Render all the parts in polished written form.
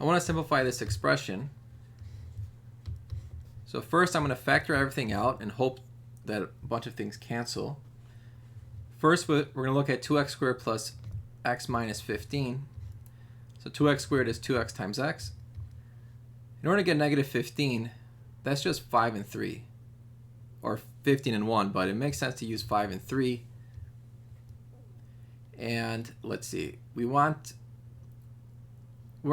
I want to simplify this expression. So first I'm going to factor everything out and hope that a bunch of things cancel. First we're going to look at 2x squared plus x minus 15. So 2x squared is 2x times x. In order to get negative 15, that's just 5 and 3. Or 15 and 1, but it makes sense to use 5 and 3. And let's see, we're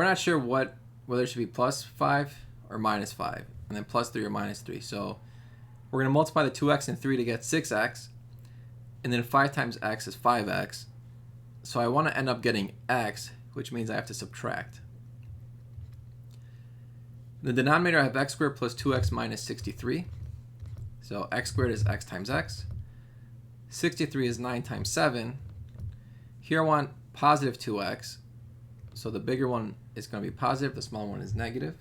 not sure whether it should be plus 5 or minus 5, and then plus 3 or minus 3. So we're going to multiply the 2x and 3 to get 6x, and then 5 times x is 5x. So I want to end up getting x, which means I have to subtract. In the denominator I have x squared plus 2x minus 63. So x squared is x times x. 63 is 9 times 7. Here I want positive 2x. So the bigger one is going to be positive, the smaller one is negative.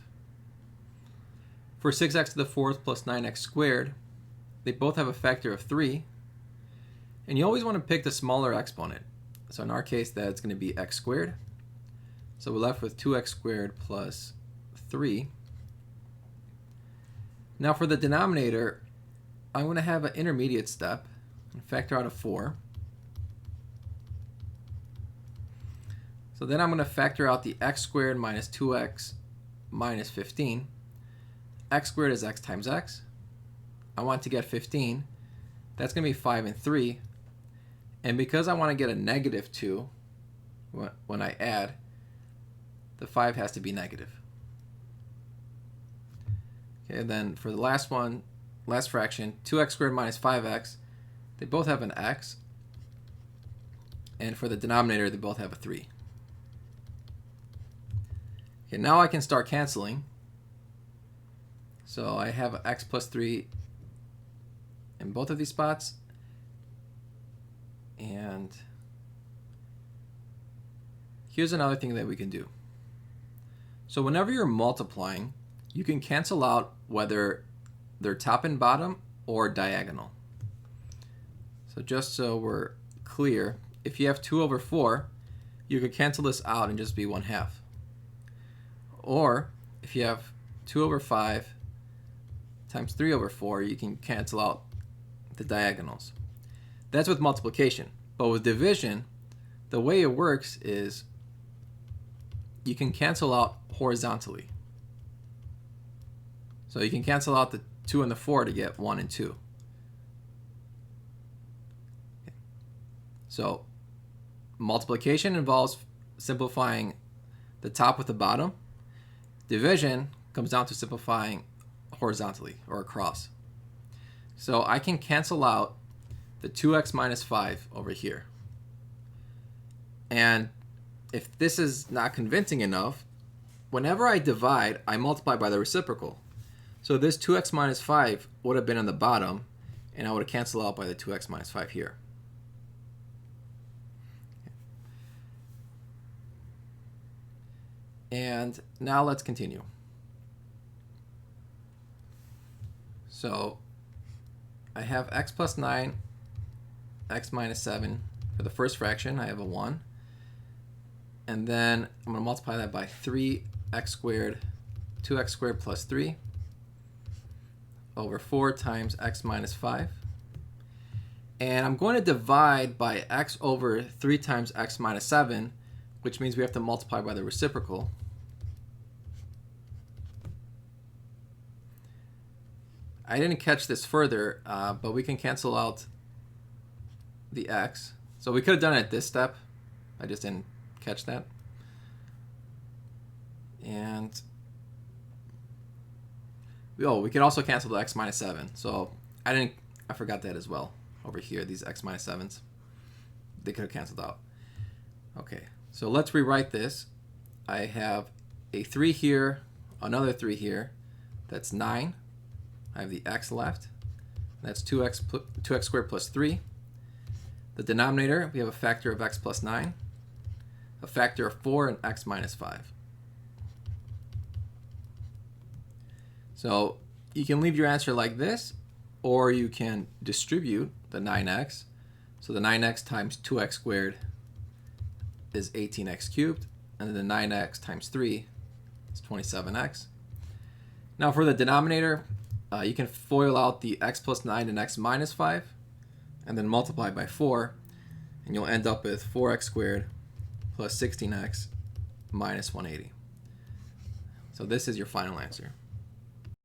For 6x to the fourth plus 9x squared, they both have a factor of 3. And you always want to pick the smaller exponent. So in our case, that's going to be x squared. So we're left with 2x squared plus 3. Now for the denominator, I'm going to have an intermediate step and factor out a 4. So then I'm going to factor out the x squared minus 2x minus 15. X squared is x times x. I want to get 15. That's going to be 5 and 3. And because I want to get a negative 2 when I add, the 5 has to be negative. Okay, then for the last one, last fraction, 2x squared minus 5x, they both have an x. And for the denominator, they both have a 3. Okay, now I can start canceling. So I have x plus 3 in both of these spots. And here's another thing that we can do. So whenever you're multiplying, you can cancel out whether they're top and bottom or diagonal. So just so we're clear, if you have 2 over 4, you could cancel this out and just be 1/2. Or if you have 2 over 5 times 3 over 4, you can cancel out the diagonals. That's with multiplication. But with division, the way it works is you can cancel out horizontally. So you can cancel out the 2 and the 4 to get 1 and 2. So multiplication involves simplifying the top with the bottom. Division comes down to simplifying horizontally or across. So I can cancel out the 2x minus 5 over here. And if this is not convincing enough, whenever I divide, I multiply by the reciprocal. So this 2x minus 5 would have been on the bottom, and I would have canceled out by the 2x minus 5 here. And now let's continue. So I have x plus 9, x minus 7 for the first fraction. I have a 1. And then I'm going to multiply that by 3x squared, 2x squared plus 3 over 4 times x minus 5. And I'm going to divide by x over 3 times x minus 7, which means we have to multiply by the reciprocal. I didn't catch this further, but we can cancel out the x. So we could have done it at this step. I just didn't catch that. And we could also cancel the x minus 7. So I forgot that as well. Over here, these x minus 7s, they could have canceled out. Okay, so let's rewrite this. I have a 3 here, another 3 here. That's 9. I have the x left. That's 2x squared plus 3. The denominator, we have a factor of x plus 9, a factor of 4, and x minus 5. So you can leave your answer like this, or you can distribute the 9x. So the 9x times 2x squared is 18x cubed, and then the 9x times 3 It's 27x. Now for the denominator, you can FOIL out the x plus 9 and x minus 5, and then multiply by 4, and you'll end up with 4x squared plus 16x minus 180. So this is your final answer.